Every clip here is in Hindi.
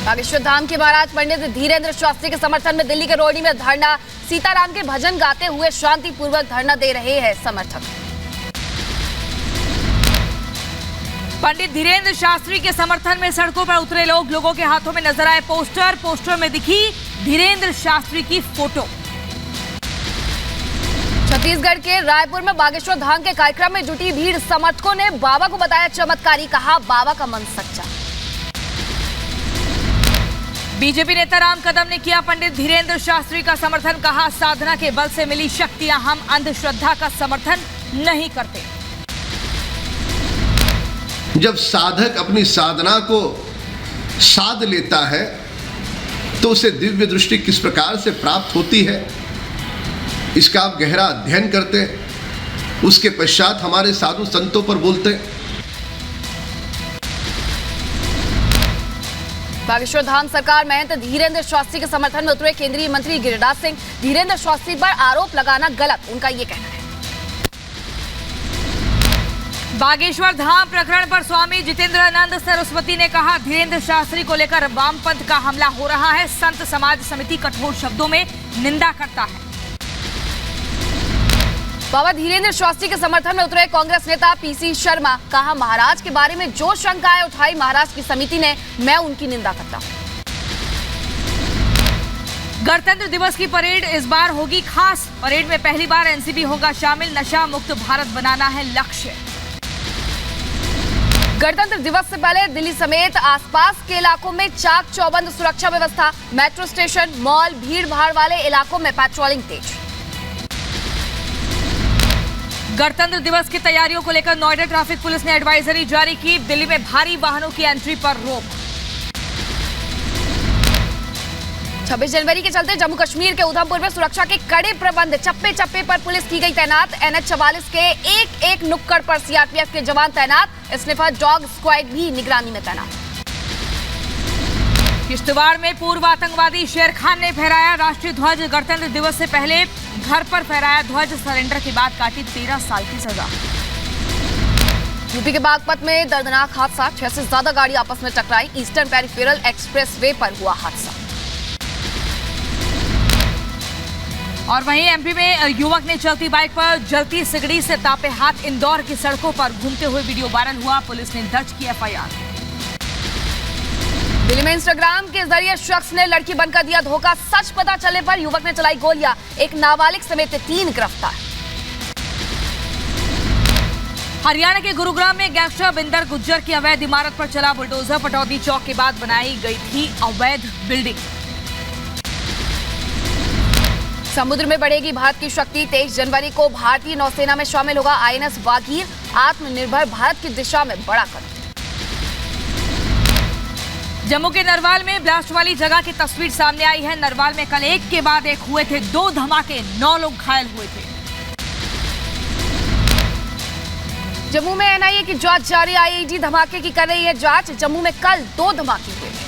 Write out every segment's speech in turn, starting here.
बागेश्वर धाम के महाराज पंडित धीरेन्द्र शास्त्री के समर्थन में दिल्ली के रोहिणी में धरना। सीताराम के भजन गाते हुए शांतिपूर्वक धरना दे रहे हैं समर्थक। पंडित धीरेन्द्र शास्त्री के समर्थन में सड़कों पर उतरे लोग, लोगों के हाथों में नजर आए पोस्टर में दिखी धीरेन्द्र शास्त्री की फोटो। छत्तीसगढ़ के रायपुर में बागेश्वर धाम के कार्यक्रम में जुटी भीड़, समर्थकों ने बाबा को बताया चमत्कारी, कहा बाबा का मन सच्चा। बीजेपी नेता राम कदम ने किया पंडित धीरेन्द्र शास्त्री का समर्थन, कहा साधना के बल से मिली शक्तियां, हम अंधश्रद्धा का समर्थन नहीं करते। जब साधक अपनी साधना को साध लेता है तो उसे दिव्य दृष्टि किस प्रकार से प्राप्त होती है, इसका आप गहरा अध्ययन करते हैं। उसके पश्चात हमारे साधु संतों पर बोलते हैं। बागेश्वर धाम सरकार महंत धीरेन्द्र शास्त्री के समर्थन में उतरे केंद्रीय मंत्री गिरिराज सिंह। धीरेन्द्र शास्त्री पर आरोप लगाना गलत, उनका ये कहना है। बागेश्वर धाम प्रकरण पर स्वामी जितेंद्रानंद सरस्वती ने कहा धीरेन्द्र शास्त्री को लेकर वामपंथ का हमला हो रहा है, संत समाज समिति कठोर शब्दों में निंदा करता है। बाबा धीरेन्द्र शास्त्री के समर्थन में उतरे कांग्रेस नेता पीसी शर्मा, कहा महाराज के बारे में जो शंकाएं उठाई महाराज की समिति ने, मैं उनकी निंदा करता हूं। गणतंत्र दिवस की परेड इस बार होगी खास, परेड में पहली बार एनसीबी होगा शामिल, नशा मुक्त भारत बनाना है लक्ष्य। गणतंत्र दिवस से पहले दिल्ली समेत आसपास के इलाकों में चाक चौबंद सुरक्षा व्यवस्था, मेट्रो स्टेशन, मॉल, भीड़ भाड़ वाले इलाकों में पेट्रोलिंग तेज। गणतंत्र दिवस की तैयारियों को लेकर नोएडा ट्रैफिक पुलिस ने एडवाइजरी जारी की, दिल्ली में भारी वाहनों की एंट्री पर रोक। 26 जनवरी के चलते जम्मू कश्मीर के उधमपुर में सुरक्षा के कड़े प्रबंध, चप्पे चप्पे पर पुलिस की गई तैनात। NH 44 के एक नुक्कड़ पर सीआरपीएफ के जवान तैनात, स्निफर डॉग स्क्वाड भी निगरानी में तैनात। किश्तवाड़ में पूर्व आतंकवादी शेर खान ने फहराया राष्ट्रीय ध्वज, गणतंत्र दिवस से पहले घर पर फहराया ध्वज, सरेंडर के बाद काटी 13 साल की सजा। यूपी के बागपत में दर्दनाक हादसा, 6 से ज्यादा गाड़ी आपस में टकराई, ईस्टर्न पेरिफेरल एक्सप्रेसवे पर हुआ हादसा। और वहीं एमपी में युवक ने चलती बाइक पर जलती सिगड़ी से तापे हाथ, इंदौर की सड़कों पर घूमते हुए वीडियो वायरल हुआ, पुलिस ने दर्ज की एफआईआर। दिल्ली में इंस्टाग्राम के जरिए शख्स ने लड़की बनकर दिया धोखा, सच पता चलने पर युवक ने चलाई गोलियां, एक नाबालिग समेत 3 गिरफ्तार। हरियाणा के गुरुग्राम में गैंगस्टर बिंदर गुज्जर की अवैध इमारत पर चला बुलडोजर, पटौदी चौक के बाद बनाई गई थी अवैध बिल्डिंग। समुद्र में बढ़ेगी भारत की शक्ति, 23 जनवरी को भारतीय नौसेना में शामिल होगा INS वागीर, आत्मनिर्भर भारत की दिशा में बड़ा कदम। जम्मू के नरवाल में ब्लास्ट वाली जगह की तस्वीर सामने आई है, नरवाल में कल एक के बाद एक हुए थे 2 धमाके, 9 लोग घायल हुए थे। जम्मू में NIA की जांच जारी, IED धमाके की कर रही है जांच, जम्मू में कल 2 धमाके हुए थे।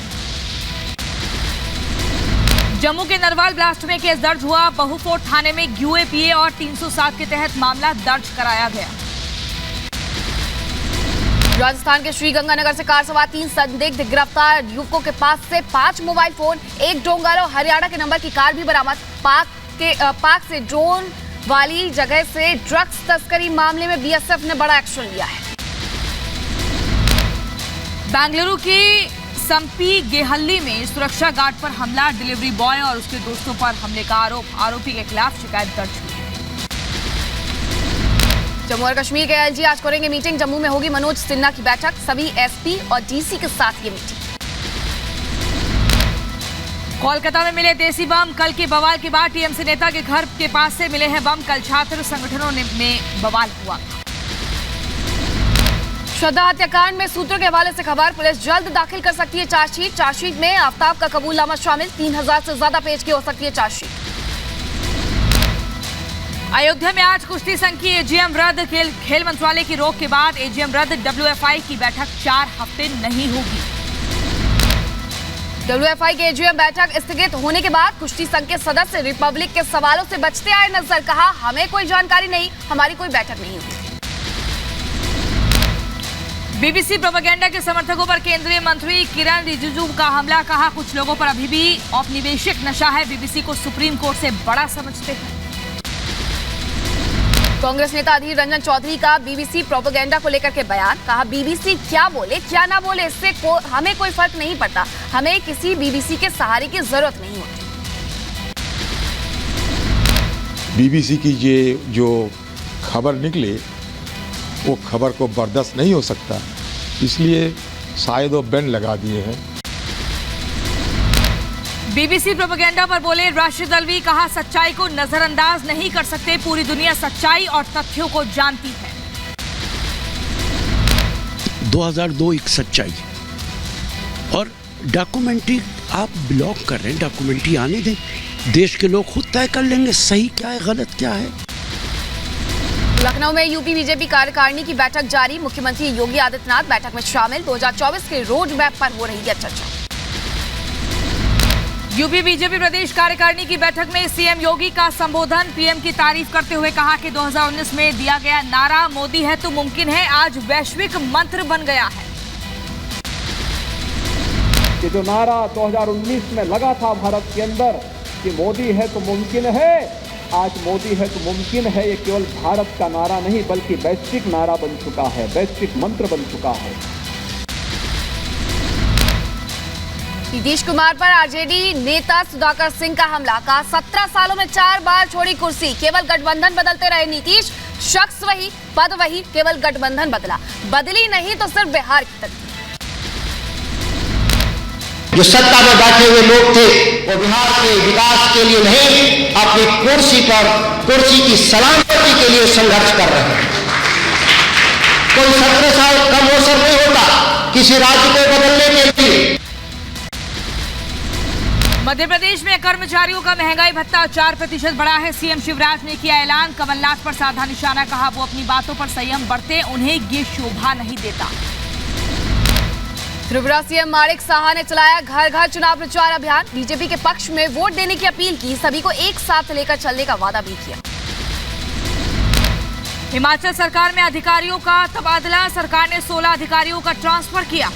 जम्मू के नरवाल ब्लास्ट में केस दर्ज हुआ, बहुफोर्ट थाने में UAPA और 307 के तहत मामला दर्ज कराया गया। राजस्थान के श्रीगंगानगर से कार सवार 3 संदिग्ध गिरफ्तार, युवकों के पास से 5 मोबाइल फोन, 1 डोंगर और हरियाणा के नंबर की कार भी बरामद। पाक से ड्रोन वाली जगह से ड्रग्स तस्करी मामले में BSF ने बड़ा एक्शन लिया है। बेंगलुरु की संपी गेहल्ली में सुरक्षा गार्ड पर हमला, डिलीवरी बॉय और उसके दोस्तों पर हमले का आरोप, आरोपी के खिलाफ शिकायत दर्ज हुई। जम्मू और कश्मीर के LG आज करेंगे मीटिंग, जम्मू में होगी मनोज सिन्हा की बैठक, सभी SP और DC के साथ ये मीटिंग। कोलकाता में मिले देसी बम, कल के बवाल के बाद TMC नेता के घर के पास से मिले हैं बम, कल छात्र संगठनों में बवाल हुआ। श्रद्धा हत्याकांड में सूत्रों के हवाले से खबर, पुलिस जल्द दाखिल कर सकती है चार्जशीट, चार्जशीट में आफ्ताब का कबूलनामा शामिल, 3000 से ज्यादा पेज की हो सकती है चार्जशीट। अयोध्या में आज कुश्ती संघ की AGM रद्द, खेल मंत्रालय की रोक के बाद AGM रद्द, WFI की बैठक 4 हफ्ते नहीं होगी। WFI की AGM बैठक स्थगित होने के बाद कुश्ती संघ के सदस्य रिपब्लिक के सवालों से बचते आए नजर, कहा हमें कोई जानकारी नहीं, हमारी कोई बैठक नहीं हुई। बीबीसी प्रोपेगेंडा के समर्थकों पर केंद्रीय मंत्री किरण रिजिजू का हमला, कहा कुछ लोगों पर अभी भी औपनिवेशिक नशा है, बीबीसी को सुप्रीम कोर्ट से बड़ा समझते हैं। कांग्रेस नेता अधीर रंजन चौधरी का बीबीसी प्रोपेगेंडा को लेकर के बयान, कहा बीबीसी क्या बोले क्या ना बोले इससे हमें कोई फर्क नहीं पड़ता, हमें किसी बीबीसी के सहारे की जरूरत नहीं होती। बीबीसी की ये जो खबर निकले वो खबर को बर्दाश्त नहीं हो सकता, इसलिए शायद वो बैन लगा दिए हैं। बीबीसी प्रोपेगेंडा पर बोले राशिद अल्वी, कहा सच्चाई को नजरअंदाज नहीं कर सकते, पूरी दुनिया सच्चाई और तथ्यों को जानती है। 2002 एक सच्चाई और डॉक्यूमेंट्री आप ब्लॉक कर रहे हैं, डॉक्यूमेंट्री आने दें, देश के लोग खुद तय कर लेंगे सही क्या है गलत क्या है। लखनऊ में यूपी बीजेपी कार्यकारिणी की बैठक जारी, मुख्यमंत्री योगी आदित्यनाथ बैठक में शामिल, 2024 के रोड मैप पर हो रही है चर्चा। यूपी बीजेपी प्रदेश कार्यकारिणी की बैठक में सीएम योगी का संबोधन, पीएम की तारीफ करते हुए कहा कि 2019 में दिया गया नारा मोदी है तो मुमकिन है आज वैश्विक मंत्र बन गया है। ये जो नारा 2019 में लगा था भारत के अंदर कि मोदी है तो मुमकिन है, आज मोदी है तो मुमकिन है, ये केवल भारत का नारा नहीं बल्कि वैश्विक नारा बन चुका है, वैश्विक मंत्र बन चुका है। नीतीश कुमार पर आरजेडी नेता सुधाकर सिंह का हमला, कहा 17 सालों में 4 बार छोड़ी कुर्सी, केवल गठबंधन बदलते रहे नीतीश, शख्स वही पद वही, केवल गठबंधन बदला, बदली नहीं तो सिर्फ बिहार की तक। जो सत्ता में बैठे हुए लोग थे वो बिहार के विकास के लिए नहीं, अपनी कुर्सी की सलामती के लिए संघर्ष कर रहे हैं। कोई 17 साल कम अवसर नहीं होता किसी राज्य को बदलने के लिए। मध्य प्रदेश में कर्मचारियों का महंगाई भत्ता 4% बढ़ा है, सीएम शिवराज ने किया ऐलान, कमलनाथ पर साधा निशाना, कहा वो अपनी बातों पर संयम बरते, उन्हें ये शोभा नहीं देता। त्रिपुरा सीएम माणिक साहा ने चलाया घर घर चुनाव प्रचार अभियान, बीजेपी के पक्ष में वोट देने की अपील की, सभी को एक साथ लेकर चलने का वादा भी किया। हिमाचल सरकार में अधिकारियों का तबादला, सरकार ने 16 अधिकारियों का ट्रांसफर किया।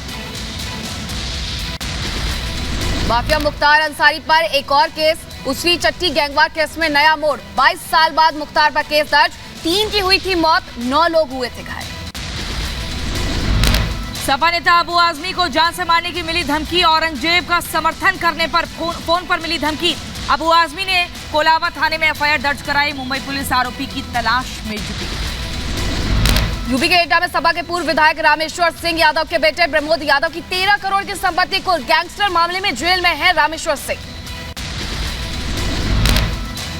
माफिया मुख्तार अंसारी पर एक और केस, उसरी चट्टी गैंगवार केस में नया मोड़, 22 साल बाद मुख्तार पर केस दर्ज, 3 की हुई थी मौत, 9 लोग हुए थे घायल। सपा नेता अबू आजमी को जान से मारने की मिली धमकी, औरंगजेब का समर्थन करने पर फोन पर मिली धमकी, अबू आजमी ने कोलाबा थाने में एफआईआर दर्ज कराई, मुंबई पुलिस आरोपी की तलाश में जुटी। यूपी के एटा में सपा के पूर्व विधायक रामेश्वर सिंह यादव के बेटे प्रमोद यादव की 13 करोड़ की संपत्ति को गैंगस्टर मामले में जेल में है रामेश्वर सिंह।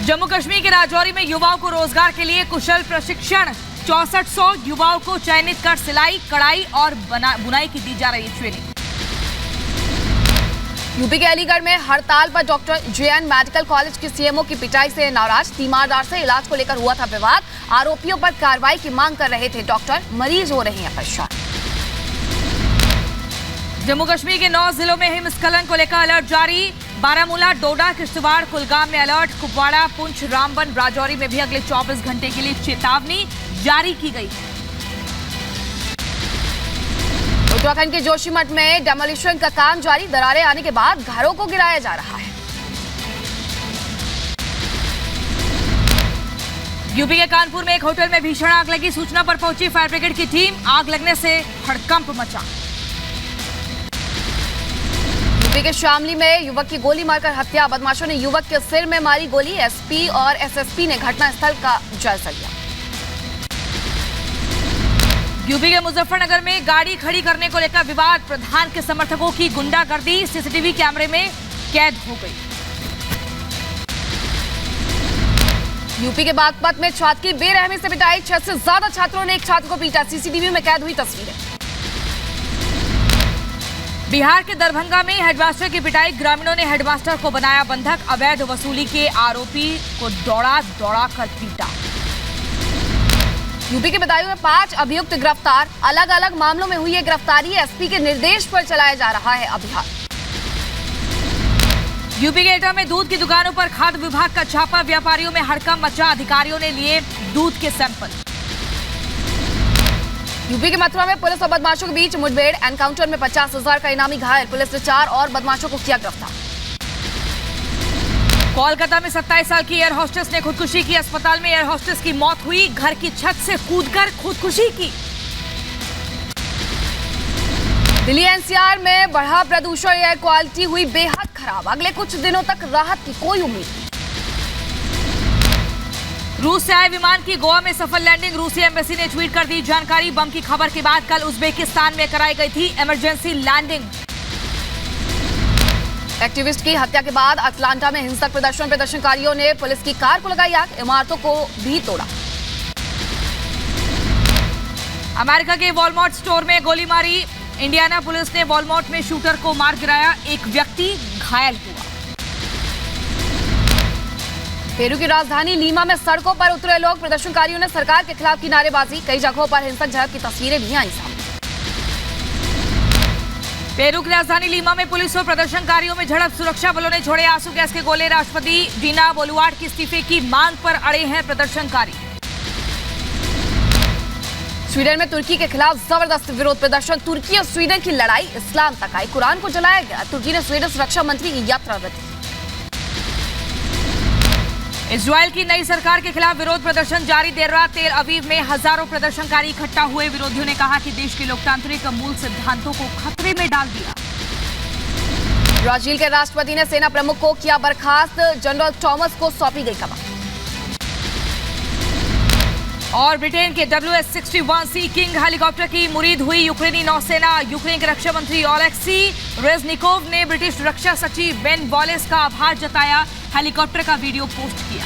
जम्मू कश्मीर के राजौरी में युवाओं को रोजगार के लिए कुशल प्रशिक्षण, 6400 युवाओं को चयनित कर सिलाई, कढ़ाई और बुनाई की दी जा रही है ट्रेनिंग। यूपी के अलीगढ़ में हड़ताल पर डॉक्टर जेएन मेडिकल कॉलेज की सीएमओ की पिटाई से नाराज, तीमारदार से इलाज को लेकर हुआ था विवाद, आरोपियों पर कार्रवाई की मांग कर रहे थे डॉक्टर, मरीज हो रहे हैं परेशान। जम्मू कश्मीर के 9 जिलों में हिमस्खलन को लेकर अलर्ट जारी, बारामूला, डोडा, किश्तवाड़, कुलगाम में अलर्ट, कुपवाड़ा, पुंछ, रामबन, राजौरी में भी अगले 24 घंटे के लिए चेतावनी जारी की गई है। उत्तराखंड के जोशीमठ में डेमोलिशन का काम जारी, दरारें आने के बाद घरों को गिराया जा रहा है। यूपी के कानपुर में एक होटल में भीषण आग लगी, सूचना पर पहुंची फायर ब्रिगेड की टीम, आग लगने से हड़कंप मचा। यूपी के शामली में युवक की गोली मारकर हत्या, बदमाशों ने युवक के सिर में मारी गोली, एसपी और एसएसपी ने घटनास्थल का जायजा लिया। यूपी के मुजफ्फरनगर में गाड़ी खड़ी करने को लेकर विवाद, प्रधान के समर्थकों की गुंडागर्दी सीसीटीवी कैमरे में कैद हो गई। यूपी के बागपत में छात्र की बेरहमी से पिटाई, 6 से ज्यादा छात्रों ने एक छात्र को पीटा, सीसीटीवी में कैद हुई तस्वीरें। बिहार के दरभंगा में हेडमास्टर की पिटाई, ग्रामीणों ने हेडमास्टर को बनाया बंधक, अवैध वसूली के आरोपी को दौड़ा कर पीटा। यूपी के बदायूं में 5 अभियुक्त गिरफ्तार, अलग अलग मामलों में हुई है गिरफ्तारी, एसपी के निर्देश पर चलाया जा रहा है अभियान। यूपी के एटा में दूध की दुकानों पर खाद्य विभाग का छापा, व्यापारियों में हड़कंप मचा, अधिकारियों ने लिए दूध के सैंपल। यूपी के मथुरा में पुलिस और बदमाशों के बीच मुठभेड़, एनकाउंटर में 50,000 का इनामी घायल, पुलिस ने 4 और बदमाशों को किया गिरफ्तार। कोलकाता में 27 साल की एयर होस्टेस ने खुदकुशी की, अस्पताल में एयर होस्टेस की मौत हुई, घर की छत से कूदकर खुदकुशी की। दिल्ली एनसीआर में बढ़ा प्रदूषण, एयर क्वालिटी हुई बेहद खराब, अगले कुछ दिनों तक राहत की कोई उम्मीद नहीं। रूस से आए विमान की गोवा में सफल लैंडिंग, रूसी एम्बेसी ने ट्वीट कर दी जानकारी। बम की खबर के बाद कल उज्बेकिस्तान में कराई गई थी इमरजेंसी लैंडिंग। एक्टिविस्ट की हत्या के बाद अटलांटा में हिंसक प्रदर्शनकारियों ने पुलिस की कार को लगाई आग, इमारतों को भी तोड़ा। अमेरिका के वॉलमार्ट स्टोर में गोली मारी, इंडियाना पुलिस ने वॉलमार्ट में शूटर को मार गिराया, एक व्यक्ति घायल हुआ। पेरू की राजधानी लीमा में सड़कों पर उतरे लोग, प्रदर्शनकारियों ने सरकार के खिलाफ की नारेबाजी, कई जगहों पर हिंसक झड़प की तस्वीरें भी आई सामने। पेरू की राजधानी लीमा में पुलिस और प्रदर्शनकारियों में झड़प, सुरक्षा बलों ने छोड़े आंसू गैस के गोले, राष्ट्रपति डीना बोलुआर्ड के इस्तीफे की मांग पर अड़े हैं प्रदर्शनकारी। स्वीडन में तुर्की के खिलाफ जबरदस्त विरोध प्रदर्शन, तुर्की और स्वीडन की लड़ाई इस्लाम तक आई, कुरान को जलाया गया, तुर्की ने स्वीडन सुरक्षा मंत्री की यात्रा रद्द की। इजराइल की नई सरकार के खिलाफ विरोध प्रदर्शन जारी, देर रात तेल अवीव में हजारों प्रदर्शनकारी इकट्ठा हुए, विरोधियों ने कहा कि देश के लोकतांत्रिक मूल सिद्धांतों को खतरे में डाल दिया। ब्राजील के राष्ट्रपति ने सेना प्रमुख को किया बर्खास्त, जनरल टॉमस को सौंपी गई कमान। और ब्रिटेन के WS-61C किंग हेलीकॉप्टर की मुरीद हुई यूक्रेनी नौसेना, यूक्रेन के रक्षा मंत्री ओलेक्सी रेजनिकोव ने ब्रिटिश रक्षा सचिव बेन वॉलेस का आभार जताया, हेलीकॉप्टर का वीडियो पोस्ट किया।